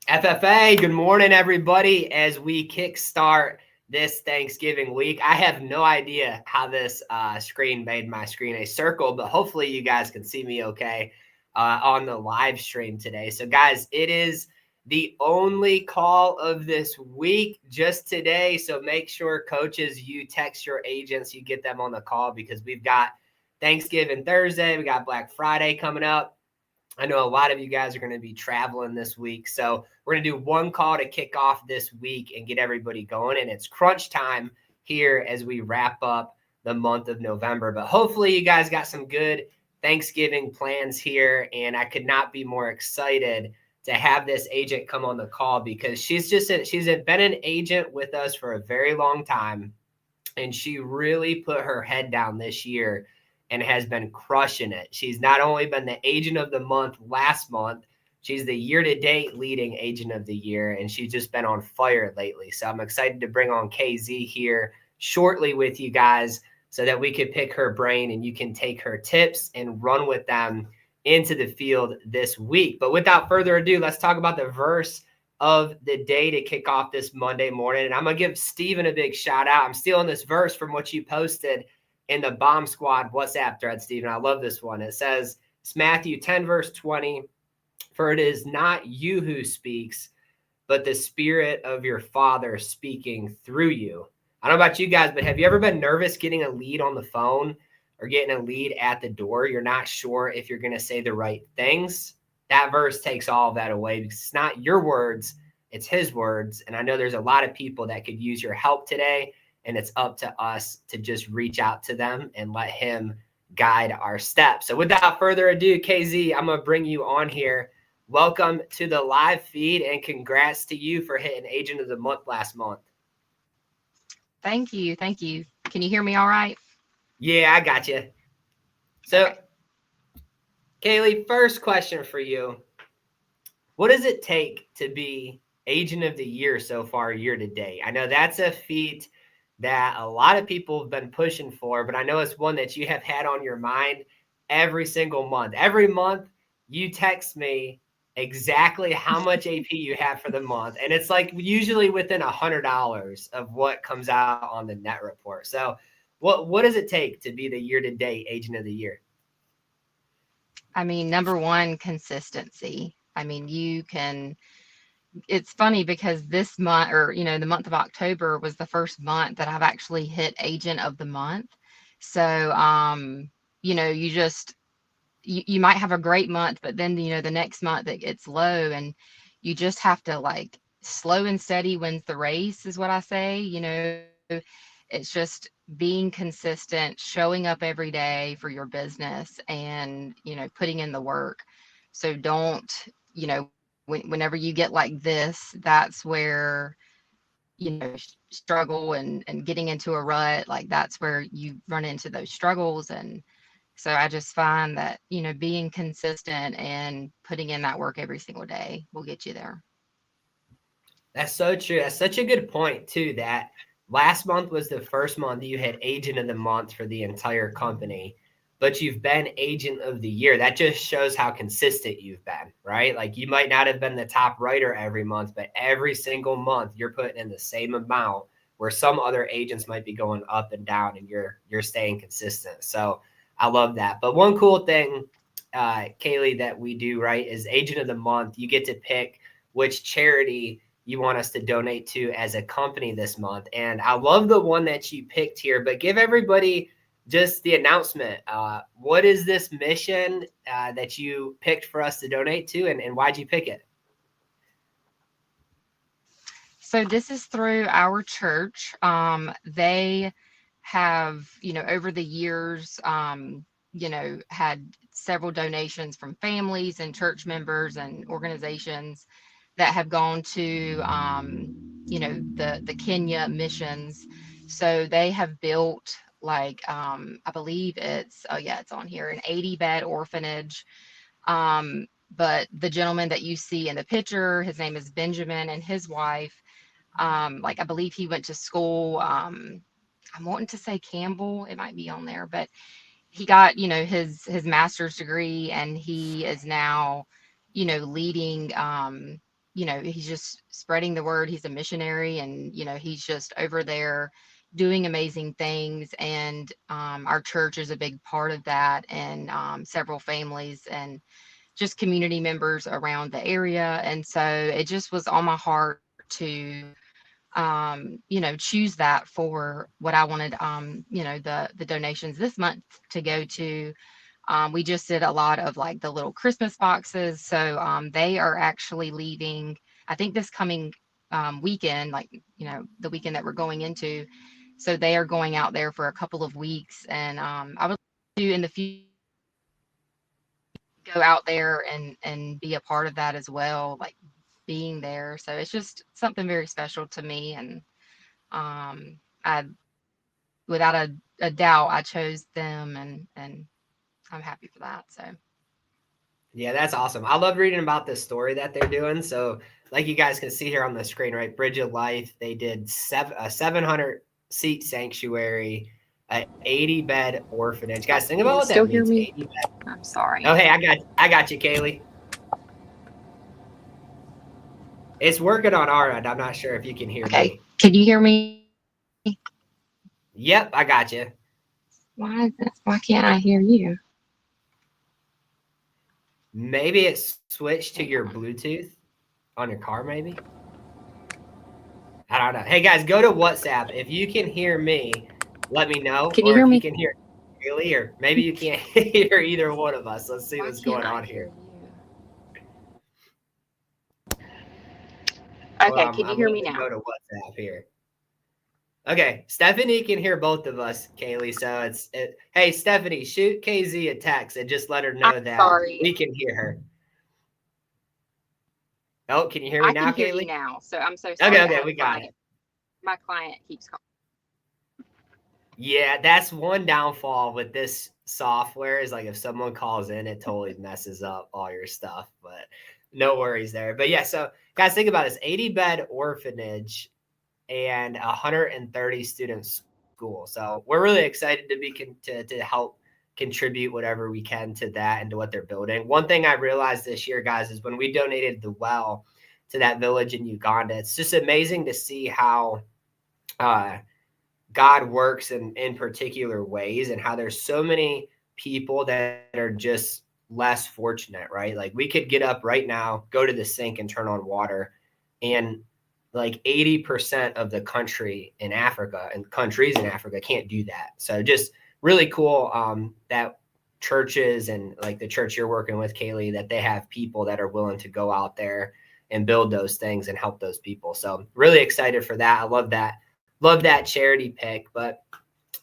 FFA, good morning, everybody. As we kickstart this Thanksgiving week, I have no idea how this screen made my screen a circle, but hopefully you guys can see me okay on the live stream today. So, guys, it is the only call of this week just today. So make sure, coaches, you text your agents, you get them on the call because we've got Thanksgiving Thursday, we got Black Friday coming up. I know a lot of you guys are going to be traveling this week. So we're going to do one call to kick off this week and get everybody going. And it's crunch time here as we wrap up the month of November. But hopefully you guys got some good Thanksgiving plans here. And I could not be more excited to have this agent come on the call because she's been an agent with us for a very long time. And she really put her head down this year and has been crushing it. She's not only been the agent of the month last month, she's the year-to-date leading agent of the year, and she's just been on fire lately. So I'm excited to bring on KZ here shortly with you guys so that we could pick her brain and you can take her tips and run with them into the field this week. But without further ado, let's talk about the verse of the day to kick off this Monday morning. And I'm going to give Steven a big shout out. I'm stealing this verse from what you posted in the Bomb Squad WhatsApp thread, Stephen. I love this one. It says, it's Matthew 10, verse 20. For it is not you who speaks, but the Spirit of your Father speaking through you. I don't know about you guys, but have you ever been nervous getting a lead on the phone or getting a lead at the door? You're not sure if you're going to say the right things. That verse takes all of that away because it's not your words, it's his words. And I know there's a lot of people that could use your help today. And it's up to us to just reach out to them and let him guide our steps. So without further ado, KZ, I'm going to bring you on here. Welcome to the live feed and congrats to you for hitting Agent of the Month last month. Thank you. Thank you. Can you hear me all right? Yeah, I got you. So, okay. Kaylee, first question for you. What does it take to be Agent of the Year so far year to date? I know that's a feat that a lot of people have been pushing for, but I know it's one that you have had on your mind every single month. Every month you text me exactly how much AP you have for the month. And it's like usually within $100 of what comes out on the net report. So what does it take to be the year-to-date Agent of the Year? I mean, number one, consistency. I mean, it's funny because this month, or, the month of October was the first month that I've actually hit Agent of the Month. So, you might have a great month, but then, the next month it gets low, and you just have to, like, slow and steady wins the race is what I say. It's just being consistent, showing up every day for your business, and, putting in the work. So don't, whenever you get like this, that's where, struggle and getting into a rut, like that's where you run into those struggles. And so I just find that, being consistent and putting in that work every single day will get you there. That's so true. That's such a good point, too, that last month was the first month you had Agent of the Month for the entire company, but you've been Agent of the Year. That just shows how consistent you've been, right? Like you might not have been the top writer every month, but every single month you're putting in the same amount where some other agents might be going up and down and you're staying consistent. So I love that. But one cool thing, Kaylee, that we do, right, is Agent of the Month. You get to pick which charity you want us to donate to as a company this month. And I love the one that you picked here, but give everybody just the announcement. What is this mission that you picked for us to donate to, and why'd you pick it? So this is through our church. They have, over the years, had several donations from families and church members and organizations that have gone to, the Kenya missions. So they have built, like, I believe it's on here, an 80-bed orphanage. But the gentleman that you see in the picture, his name is Benjamin, and his wife, like, I believe he went to school. I'm wanting to say Campbell, it might be on there, but he got, his master's degree, and he is now, leading, he's just spreading the word. He's a missionary, and he's just over there doing amazing things. And our church is a big part of that, and several families and just community members around the area. And so it just was on my heart to choose that for what I wanted, the donations this month to go to. We just did a lot of like the little Christmas boxes. So they are actually leaving, I think, this coming weekend, like, the weekend that we're going into. So they are going out there for a couple of weeks. And I would like to, in the future, go out there and be a part of that as well, like being there. So it's just something very special to me. And I, without a doubt, I chose them, and I'm happy for that. So. Yeah, that's awesome. I love reading about this story that they're doing. So, like you guys can see here on the screen, right? Bridge of Life, they did a 700 seat sanctuary, an 80 bed orphanage. Guys, think about what Still that hear means. me? 80 bed. I'm sorry. Oh, hey, I got you, Kaylee. It's working on our end. I'm not sure if you can hear Okay. me. Can you hear me? Yep, I got you. Why is this? Why can't I hear you? Maybe it's switched to your Bluetooth on your car, maybe. I don't know. Hey guys, go to WhatsApp. If you can hear me, let me know. Can you or hear if me? you can hear Kaylee, or maybe you can't hear either one of us. Let's see what's going on here. Okay, can you hear me now? Go to WhatsApp here. Okay, Stephanie can hear both of us, Kaylee. So hey, Stephanie, shoot KZ a text and just let her know that we can hear her. Oh, can you hear me now, Kaylee? I can hear you now. So I'm so sorry. Okay, we got it. My client keeps calling. Yeah, that's one downfall with this software is like if someone calls in, it totally messes up all your stuff. But no worries there. But yeah, so guys, think about this: 80 bed orphanage and 130 student school. So we're really excited to be to help contribute whatever we can to that and to what they're building. One thing I realized this year, guys, is when we donated the well to that village in Uganda, it's just amazing to see how God works in particular ways and how there's so many people that are just less fortunate, right? Like we could get up right now, go to the sink and turn on water, and like 80% of the country in Africa and countries in Africa can't do that. So just really cool that churches and like the church you're working with, Kaylee, that they have people that are willing to go out there and build those things and help those people. So really excited for that. I love that. Love that charity pick. But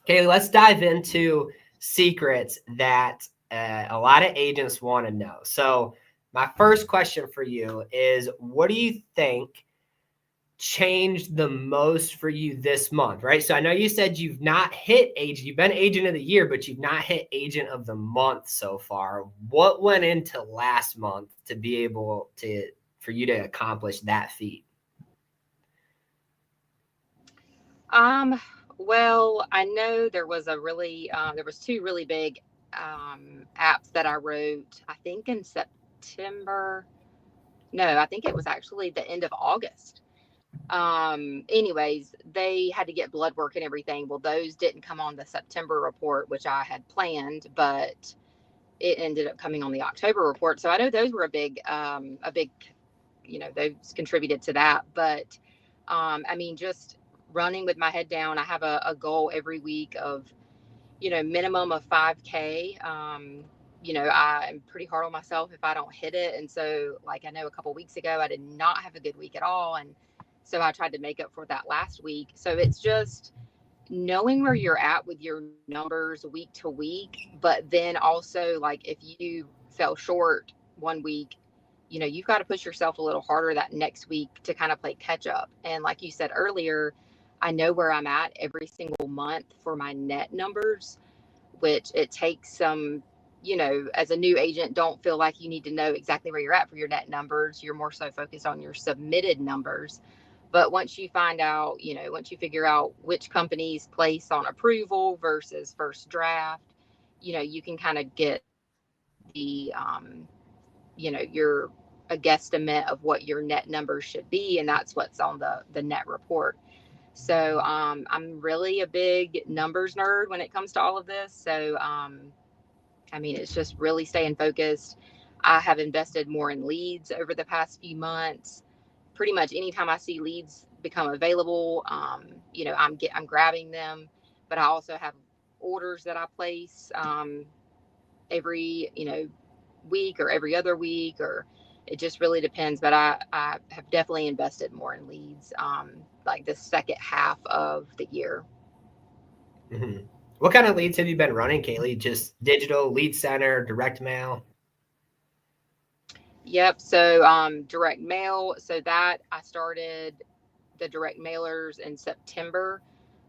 Kaylee, let's dive into secrets that a lot of agents want to know. So my first question for you is, what do you think changed the most for you this month, right? So I know you said you've not hit agent, you've been agent of the year, but you've not hit agent of the month so far. What went into last month to be able for you to accomplish that feat? Well, I know there was there was two really big apps that I wrote, I think in September. No, I think it was actually the end of August. Anyways, they had to get blood work and everything. Well, those didn't come on the September report, which I had planned, but it ended up coming on the October report. So I know those were those contributed to that. But I mean, just running with my head down, I have a goal every week of, minimum of 5K. I'm pretty hard on myself if I don't hit it. And so, like, I know a couple weeks ago, I did not have a good week at all. And so I tried to make up for that last week. So it's just knowing where you're at with your numbers week to week, but then also, like, if you fell short one week, you've got to push yourself a little harder that next week to kind of play catch up. And like you said earlier, I know where I'm at every single month for my net numbers, which it takes some, as a new agent, don't feel like you need to know exactly where you're at for your net numbers. You're more so focused on your submitted numbers. But once you find out, once you figure out which companies place on approval versus first draft, you can kind of get the, your a guesstimate of what your net numbers should be, and that's what's on the net report. So I'm really a big numbers nerd when it comes to all of this. So I mean, it's just really staying focused. I have invested more in leads over the past few months. Pretty much anytime I see leads become available, I'm grabbing them. But I also have orders that I place every week or every other week, or it just really depends. But I have definitely invested more in leads like the second half of the year. Mm-hmm. What kind of leads have you been running, Kaylee? Just digital, lead center, direct mail? Yep. So direct mail. So that I started the direct mailers in September.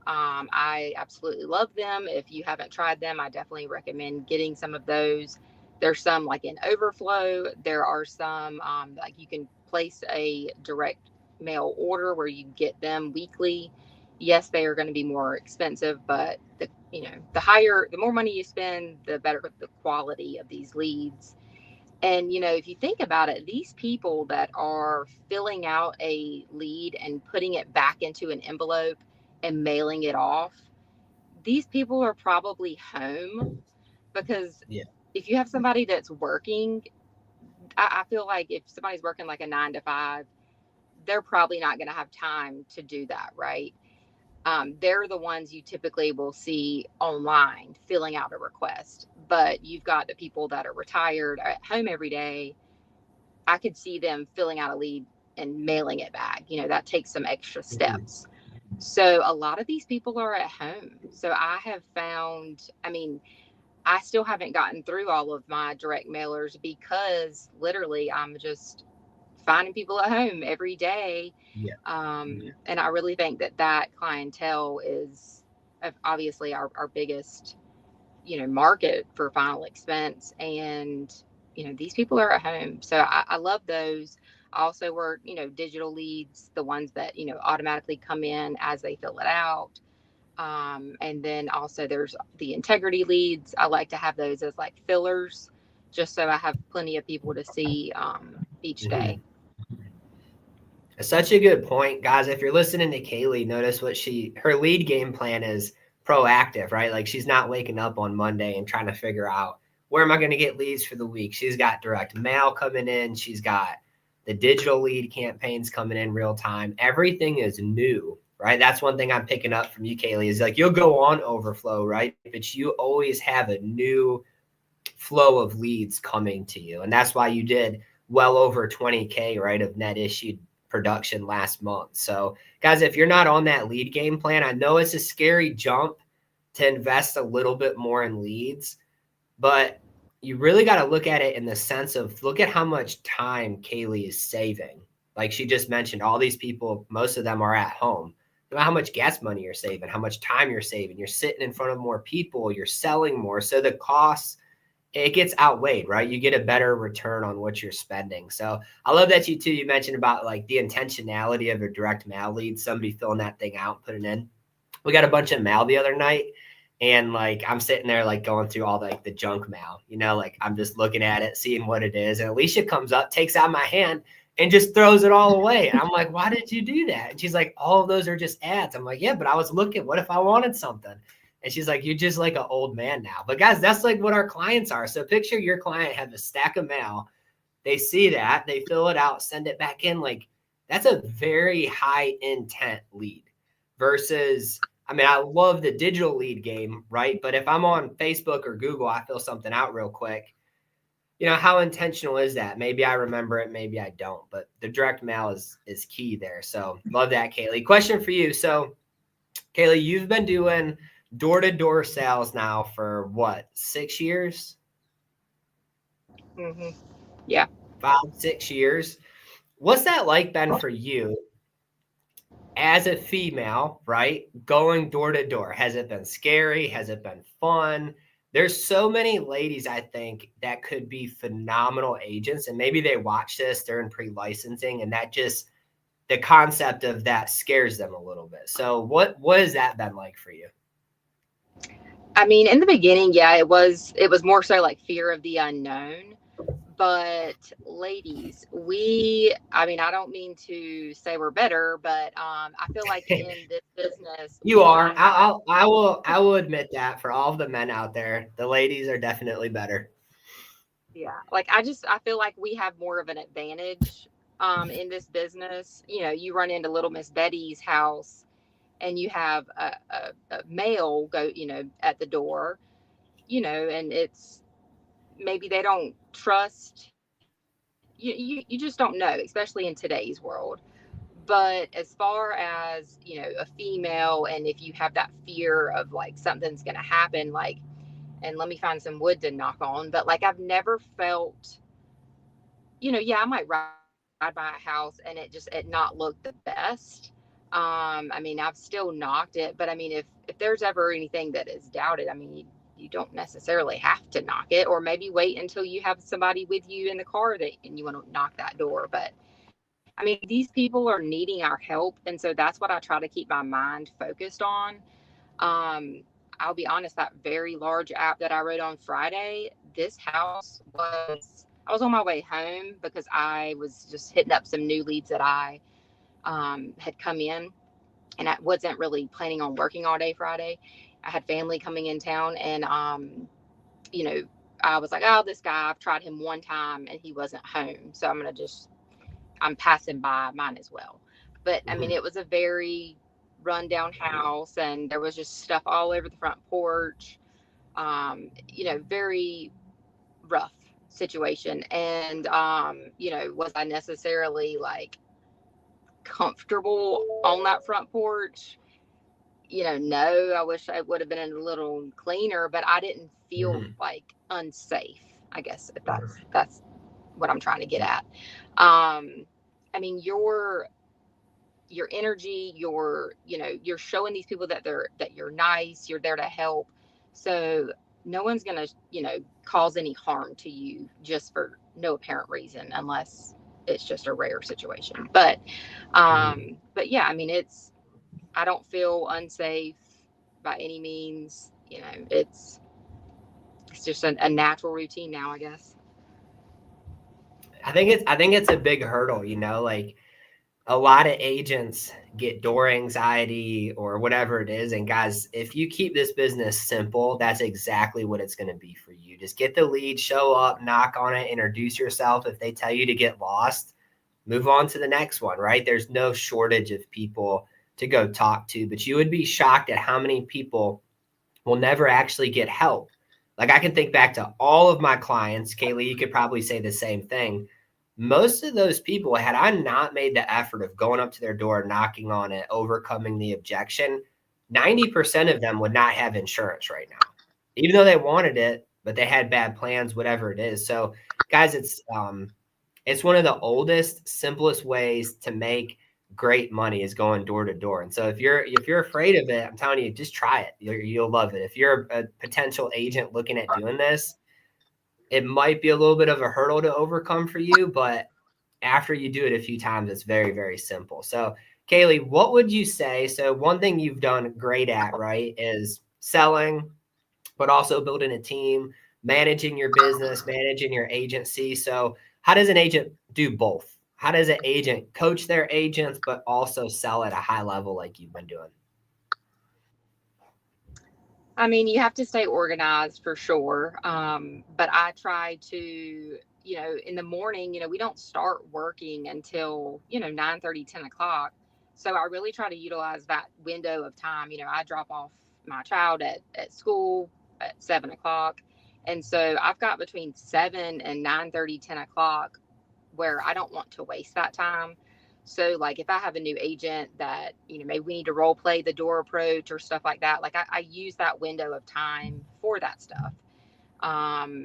I absolutely love them. If you haven't tried them, I definitely recommend getting some of those. There's some like in Overflow. There are some like you can place a direct mail order where you get them weekly. Yes, they are going to be more expensive, but the more money you spend, the better the quality of these leads. And, if you think about it, these people that are filling out a lead and putting it back into an envelope and mailing it off, these people are probably home, because Yeah. if you have somebody that's working, I feel like if somebody's working like a 9 to 5, they're probably not going to have time to do that, right? They're the ones you typically will see online filling out a request. But you've got the people that are retired at home every day. I could see them filling out a lead and mailing it back. That takes some extra steps. So a lot of these people are at home. So I have found, I mean, I still haven't gotten through all of my direct mailers because literally I'm just finding people at home every day. Yeah. And I really think that clientele is obviously our biggest, market for final expense. And, these people are at home. So I love those. I also work, digital leads, the ones that, automatically come in as they fill it out. And then also there's the integrity leads. I like to have those as like fillers, just so I have plenty of people to see each day. It's such a good point, guys. If you're listening to Kaylee, notice what her lead game plan is proactive, right? Like she's not waking up on Monday and trying to figure out where am I going to get leads for the week. She's got direct mail coming in. She's got the digital lead campaigns coming in real time. Everything is new, right? That's one thing I'm picking up from you, Kaylee, is like you'll go on Overflow, right? But you always have a new flow of leads coming to you. And that's why you did well over 20K, right, of net issued production last month. So guys, if you're not on that lead game plan, I know it's a scary jump to invest a little bit more in leads, but you really got to look at it in the sense of look at how much time Kaylee is saving. Like she just mentioned, all these people, most of them are at home. No matter how much gas money you're saving, how much time you're saving, you're sitting in front of more people, you're selling more. So the costs, it gets outweighed, right? You get a better return on what you're spending. So I love that you mentioned about like the intentionality of a direct mail lead, somebody filling that thing out and putting in. We got a bunch of mail the other night, and like I'm sitting there like going through all the junk mail, like I'm just looking at it, seeing what it is. And Alicia comes up, takes out my hand and just throws it all away. And I'm like, why did you do that? And she's like, all of those are just ads. I'm like, yeah, but I was looking, what if I wanted something? And she's like, you're just like an old man now. But guys, that's like what our clients are. So picture your client have a stack of mail. They see that, they fill it out, send it back in. Like that's a very high intent lead versus, I mean, I love the digital lead game, right? But if I'm on Facebook or Google, I fill something out real quick. How intentional is that? Maybe I remember it, maybe I don't. But the direct mail is key there. So love that, Kaylee. Question for you. So Kaylee, you've been doing door-to-door sales now for what, 6 years? Mm-hmm. Yeah. 5-6 years. What's that like been for you as a female, right? Going door to door? Has it been scary? Has it been fun? There's so many ladies, I think, that could be phenomenal agents, and maybe they watch this, they're in pre-licensing, and that just, the concept of that scares them a little bit. So what has that been like for you? I mean, in the beginning, yeah, it was more so like fear of the unknown. But ladies, I mean, I don't mean to say we're better, but I feel like in this business, You we are. don't have, I will admit that for all of the men out there, the ladies are definitely better. yeah, like I feel like we have more of an advantage in this business. You know, you run into little Miss Betty's house and you have a male go, you know, at the door, you know, and it's maybe they don't trust you just don't know, especially in today's world. But as far as, you know, a female, and if you have that fear of like something's going to happen, like, and let me find some wood to knock on, but like I've never felt, you know, yeah, I might ride by a house and it not look the best. I mean, I've still knocked it, but I mean, if there's ever anything that is doubted, I mean, you don't necessarily have to knock it, or maybe wait until you have somebody with you in the car that and you want to knock that door. But I mean, these people are needing our help, and so that's what I try to keep my mind focused on. Um, I'll be honest, that very large app that I wrote on Friday, this house was, I was on my way home because I was just hitting up some new leads that I had come in, and I wasn't really planning on working all day Friday. I had family coming in town, and, you know, I was like, oh, this guy, I've tried him one time and he wasn't home. So I'm passing by mine as well. But I mean, Mhm. it was a very rundown house, and there was just stuff all over the front porch. You know, very rough situation. And you know, was I necessarily like comfortable on that front porch? You know, no, I wish I would have been a little cleaner, but I didn't feel Mhm. like unsafe, I guess, if that's what I'm trying to get at. I mean, your energy, you know, you're showing these people that that you're nice, you're there to help. So no one's gonna, you know, cause any harm to you just for no apparent reason, unless it's just a rare situation. Mhm. But yeah, I mean, I don't feel unsafe by any means. You know, it's just a natural routine now, I guess. I think it's a big hurdle, you know, like a lot of agents get door anxiety or whatever it is. And guys, if you keep this business simple, that's exactly what it's going to be for you. Just get the lead, show up, knock on it, introduce yourself. If they tell you to get lost, move on to the next one, right? There's no shortage of people to go talk to, but you would be shocked at how many people will never actually get help. Like I can think back to all of my clients, Kaylee, you could probably say the same thing. Most of those people, had I not made the effort of going up to their door, knocking on it, overcoming the objection, 90% of them would not have insurance right now, even though they wanted it, but they had bad plans, whatever it is. So, guys, it's one of the oldest, simplest ways to make great money is going door to door. And so if you're afraid of it, I'm telling you, just try it. You'll love it. If you're a potential agent looking at doing this, it might be a little bit of a hurdle to overcome for you, but after you do it a few times, it's very, very simple. So, Kaylee, what would you say? So, one thing you've done great at, right, is selling, but also building a team, managing your business, managing your agency. So, how does an agent do both? How does an agent coach their agents, but also sell at a high level like you've been doing? I mean, you have to stay organized for sure. But I try to, you know, in the morning, you know, we don't start working until, you know, 9:30, 10 o'clock. So I really try to utilize that window of time. You know, I drop off my child at school at 7 o'clock. And so I've got between 7 and 9:30, 10 o'clock where I don't want to waste that time. So like if I have a new agent that, you know, maybe we need to role play the door approach or stuff like that, like I use that window of time for that stuff.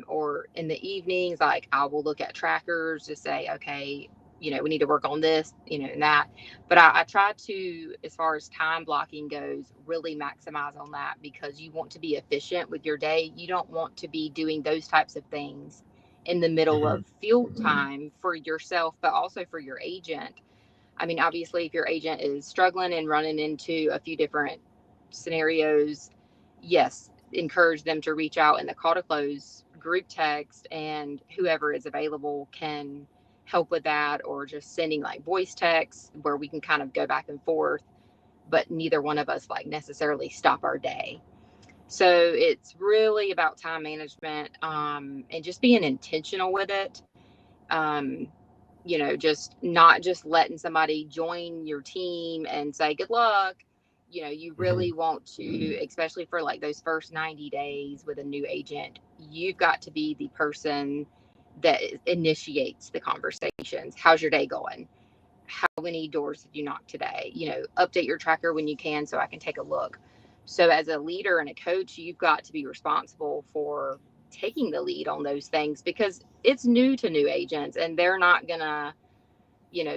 Or in the evenings, like I will look at trackers to say, okay, you know, we need to work on this, you know, and that. But I try to, as far as time blocking goes, really maximize on that because you want to be efficient with your day. You don't want to be doing those types of things in the middle Mhm. of field time for yourself, but also for your agent. I mean, obviously, if your agent is struggling and running into a few different scenarios, yes, encourage them to reach out in the call to close group text, and whoever is available can help with that, or just sending like voice texts where we can kind of go back and forth, but neither one of us like necessarily stop our day. So it's really about time management, and just being intentional with it. Um, just not just letting somebody join your team and say good luck. You really want to, especially for like those first 90 days with a new agent, you've got to be the person that initiates the conversations. How's your day going? How many doors did you knock today? Update your tracker when you can so I can take a look. So as a leader and a coach, you've got to be responsible for taking the lead on those things, because it's new to new agents and they're not gonna,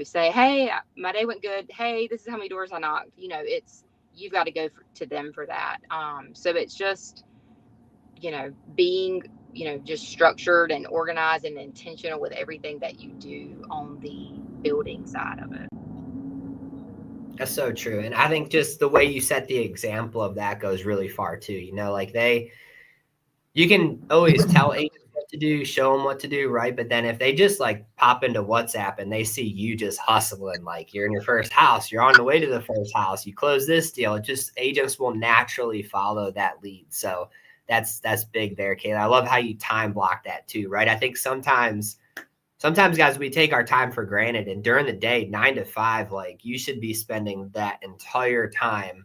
say, hey, my day went good. Hey, this is how many doors I knocked. You've got to go to them for that. So it's just, being, just structured and organized and intentional with everything that you do on the building side of it. That's so true. And I think just the way you set the example of that goes really far too. Like you can always tell agents what to do, show them what to do, right? But then if they just like pop into WhatsApp and they see you just hustling, like you're in your first house, you're on the way to the first house, you close this deal, just agents will naturally follow that lead. So that's big there, Kayla. I love how you time block that too, right? I think sometimes guys, we take our time for granted, and during the day, 9 to 5, like you should be spending that entire time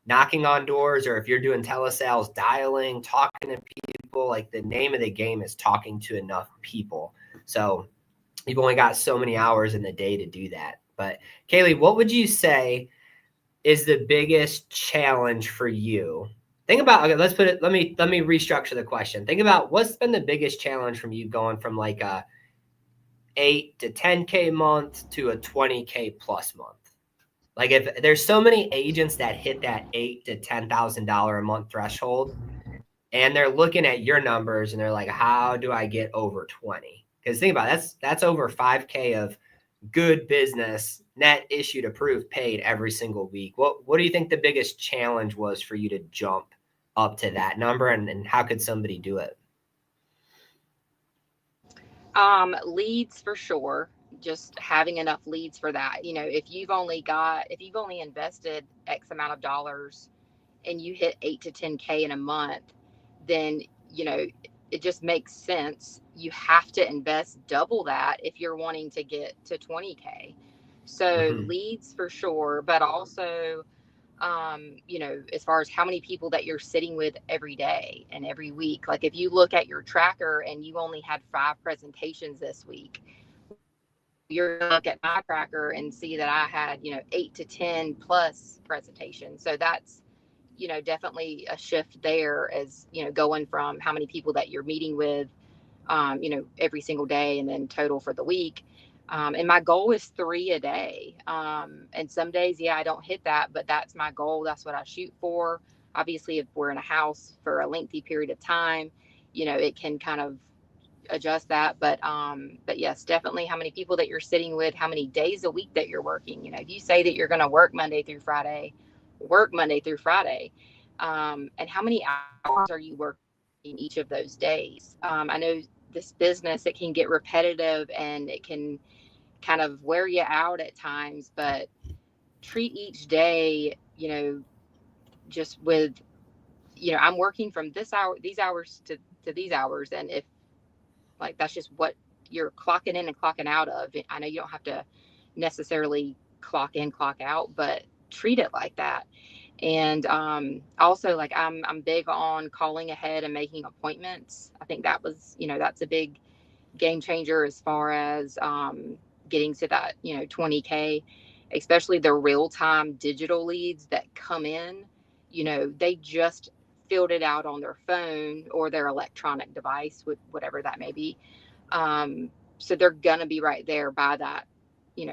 knocking on doors, or if you're doing telesales, dialing, talking to people. Like the name of the game is talking to enough people. So you've only got so many hours in the day to do that. But Kaylee, what would you say is the biggest challenge for you? Think about, okay, let's put it, let me restructure the question. Think about what's been the biggest challenge from you going from like a 8 to 10K month to a 20K plus month. Like if there's so many agents that hit that $8,000 to $10,000 a month threshold, and they're looking at your numbers and they're like, how do I get over 20? Because think about it, that's over 5K of good business, net issued, approved, paid every single week. What do you think the biggest challenge was for you to jump up to that number, and how could somebody do it? Leads for sure. Just having enough leads for that. If you've only invested X amount of dollars and you hit 8 to 10K in a month, then, it just makes sense. You have to invest double that if you're wanting to get to 20K. So leads for sure, but also, as far as how many people that you're sitting with every day and every week. Like if you look at your tracker and you only had 5 presentations this week, you're going to look at my tracker and see that I had, 8 to 10 plus presentations. So that's, definitely a shift there, as, going from how many people that you're meeting with, every single day and then total for the week. And my goal is 3 a day. And some days, I don't hit that, but that's my goal. That's what I shoot for. Obviously, if we're in a house for a lengthy period of time, it can kind of adjust that. But yes, definitely how many people that you're sitting with, how many days a week that you're working. If you say that you're going to work Monday through Friday, work Monday through Friday. And how many hours are you working each of those days? I know this business, it can get repetitive and it can kind of wear you out at times, but treat each day, just with, I'm working from these hours to these hours. And if like, that's just what you're clocking in and clocking out of. I know you don't have to necessarily clock in, clock out, but treat it like that. And also, like, I'm big on calling ahead and making appointments. I think that was, that's a big game changer as far as getting to that, 20K, especially the real-time digital leads that come in. They just filled it out on their phone or their electronic device, with whatever that may be. So they're going to be right there by that,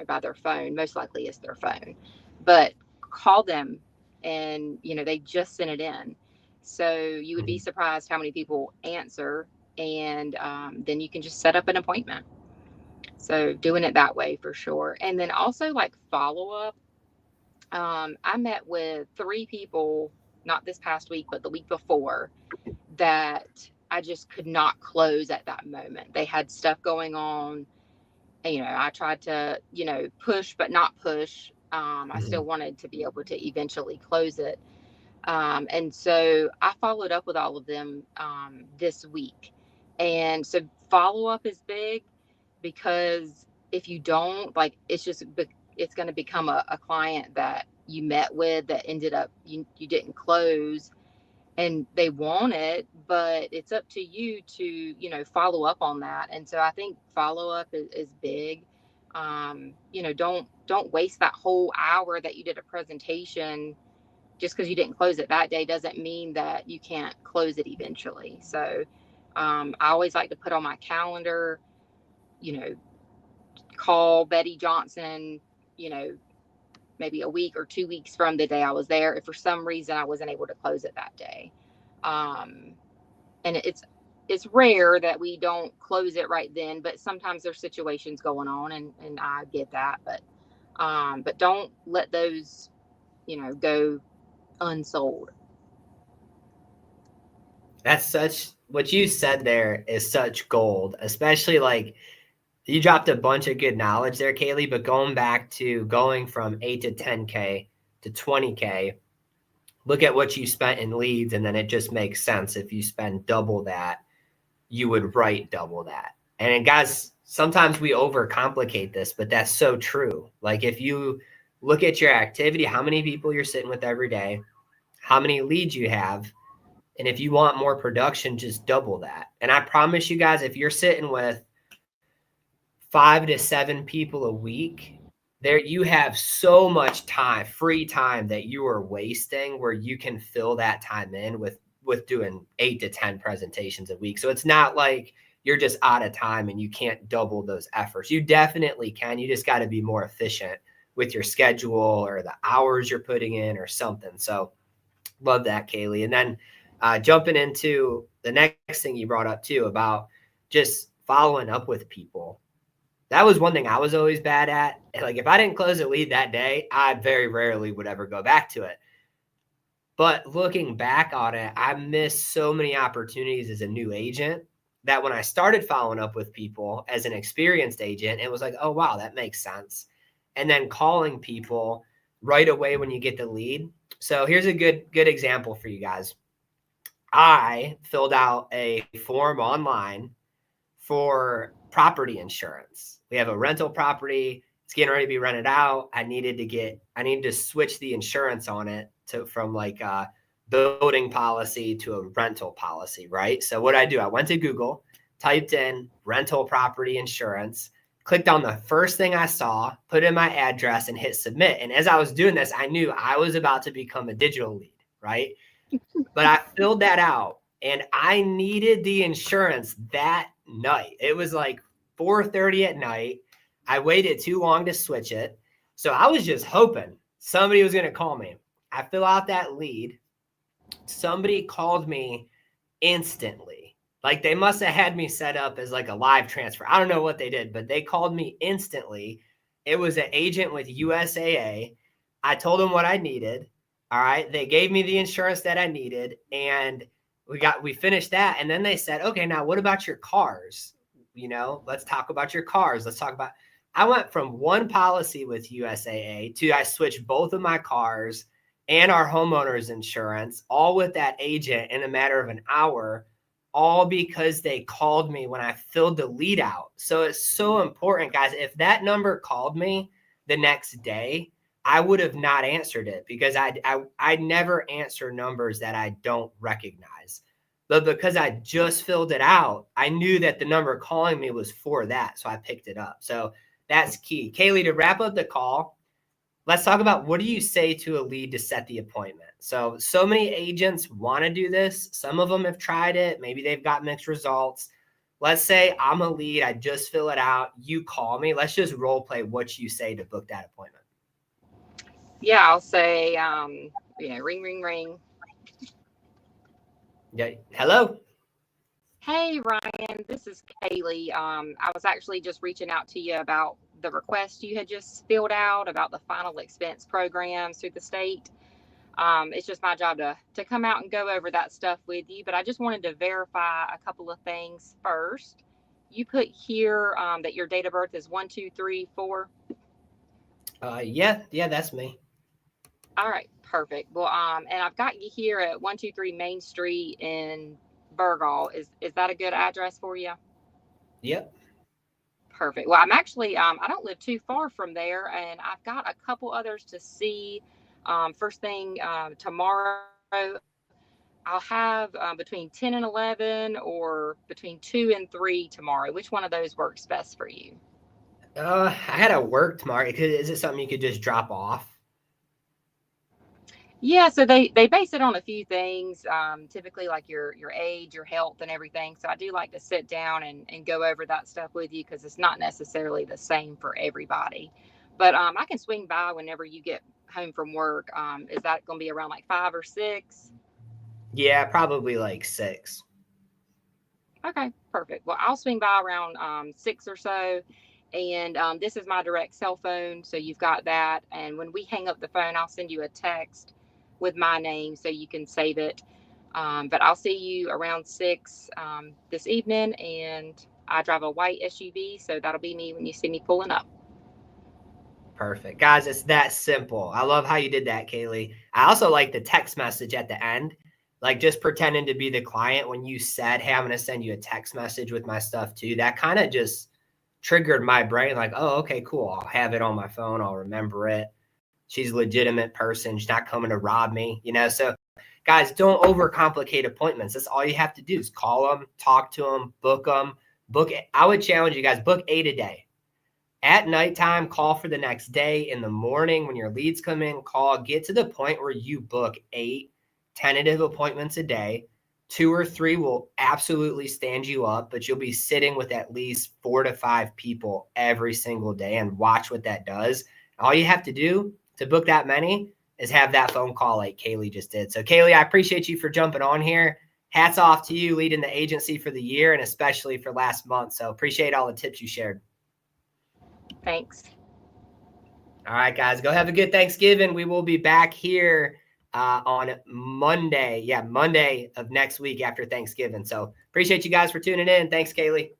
by their phone. Most likely it's their phone, but call them and, they just sent it in. So you would be surprised how many people answer, and then you can just set up an appointment. So doing it that way for sure. And then also like follow up. I met with 3 people, not this past week, but the week before, that I just could not close at that moment. They had stuff going on. And, I tried to, push, but not push. I still wanted to be able to eventually close it. And so I followed up with all of them this week. And so follow up is big, because if you don't, like, it's going to become a client that you met with that ended up, you didn't close, and they want it, but it's up to you to, follow up on that. And so I think follow up is big. Don't waste that whole hour that you did a presentation. Just because you didn't close it that day doesn't mean that you can't close it eventually. So I always like to put on my calendar, call Betty Johnson, maybe a week or 2 weeks from the day I was there, if for some reason I wasn't able to close it that day. And it's rare that we don't close it right then, but sometimes there's situations going on, and I get that, but don't let those, go unsold. What you said there is such gold, especially like you dropped a bunch of good knowledge there, Kaylee, but going back to going from 8 to 10K to 20K, look at what you spent in leads, and then it just makes sense. If you spend double that, you would write double that. And guys, sometimes we overcomplicate this, but that's so true. Like if you look at your activity, how many people you're sitting with every day, how many leads you have, and if you want more production, just double that. And I promise you guys, if you're sitting with 5 to 7 people a week, there you have so much time, free time, that you are wasting, where you can fill that time in with doing 8 to 10 presentations a week. So it's not like you're just out of time and you can't double those efforts. You definitely can. You just got to be more efficient with your schedule or the hours you're putting in or something. So love that, Kaylee. And then jumping into the next thing you brought up too, about just following up with people. That was one thing I was always bad at. Like if I didn't close a lead that day, I very rarely would ever go back to it. But looking back on it, I missed so many opportunities as a new agent that when I started following up with people as an experienced agent, it was like, oh, wow, that makes sense. And then calling people right away when you get the lead. So here's a good example for you guys. I filled out a form online for property insurance. We have a rental property. It's getting ready to be rented out. I needed to switch the insurance on it from like a building policy to a rental policy, right? So what I do, I went to Google, typed in rental property insurance, clicked on the first thing I saw, put in my address, and hit submit. And as I was doing this, I knew I was about to become a digital lead, right? But I filled that out, and I needed the insurance that night. It was like 4:30 at night. I waited too long to switch it. So I was just hoping somebody was going to call me. I fill out that lead. Somebody called me instantly. Like they must have had me set up as like a live transfer. I don't know what they did, but they called me instantly. It was an agent with USAA. I told them what I needed. All right. They gave me the insurance that I needed, and we finished that. And then they said, okay, now what about your cars? Let's talk about your cars. I went from one policy with USAA to I switched both of my cars and our homeowner's insurance, all with that agent in a matter of an hour, all because they called me when I filled the lead out. So it's so important, guys. If that number called me the next day, I would have not answered it, because I never answer numbers that I don't recognize. But because I just filled it out, I knew that the number calling me was for that. So I picked it up. So that's key. Kaylee, to wrap up the call, let's talk about, what do you say to a lead to set the appointment? So many agents want to do this. Some of them have tried it. Maybe they've got mixed results. Let's say I'm a lead. I just fill it out. You call me. Let's just role play what you say to book that appointment. Yeah, I'll say, ring, ring, ring. Yeah. Hello. Hey, Ryan, this is Kaylee. I was actually just reaching out to you about the request you had just filled out about the final expense programs through the state. It's just my job to come out and go over that stuff with you. But I just wanted to verify a couple of things first. You put here that your date of birth is 1234. Yeah, that's me. All right, perfect. Well, and I've got you here at 123 Main Street in Burgal. Is that a good address for you? Yep. Perfect. Well, I'm actually I don't live too far from there, and I've got a couple others to see. First thing tomorrow, I'll have between 10 and 11, or between 2 and 3 tomorrow. Which one of those works best for you? I had to work tomorrow. Is it something you could just drop off? Yeah, so they base it on a few things, typically like your age, your health, and everything. So I do like to sit down and go over that stuff with you, because it's not necessarily the same for everybody. But I can swing by whenever you get home from work. Is that going to be around like 5 or 6? Yeah, probably like 6. Okay, perfect. Well, I'll swing by around 6 or so. And this is my direct cell phone, so you've got that. And when we hang up the phone, I'll send you a text with my name so you can save it. But I'll see you around 6 this evening. And I drive a white SUV, so that'll be me when you see me pulling up. Perfect. Guys, it's that simple. I love how you did that, Kaylee. I also like the text message at the end, like just pretending to be the client when you said, hey, I'm going to send you a text message with my stuff too. That kind of just triggered my brain like, oh, okay, cool. I'll have it on my phone. I'll remember it. She's a legitimate person. She's not coming to rob me, So guys, don't overcomplicate appointments. That's all you have to do is call them, talk to them, book them. Book it. I would challenge you guys, book 8 a day. At nighttime, call for the next day. In the morning, when your leads come in, call. Get to the point where you book 8 tentative appointments a day. 2 or 3 will absolutely stand you up, but you'll be sitting with at least 4 to 5 people every single day, and watch what that does. All you have to do to book that many is have that phone call like Kaylee just did. So Kaylee, I appreciate you for jumping on here. Hats off to you leading the agency for the year, and especially for last month. So appreciate all the tips you shared. Thanks. All right, guys, go have a good Thanksgiving. We will be back here on Monday. Yeah, Monday of next week after Thanksgiving. So appreciate you guys for tuning in. Thanks, Kaylee.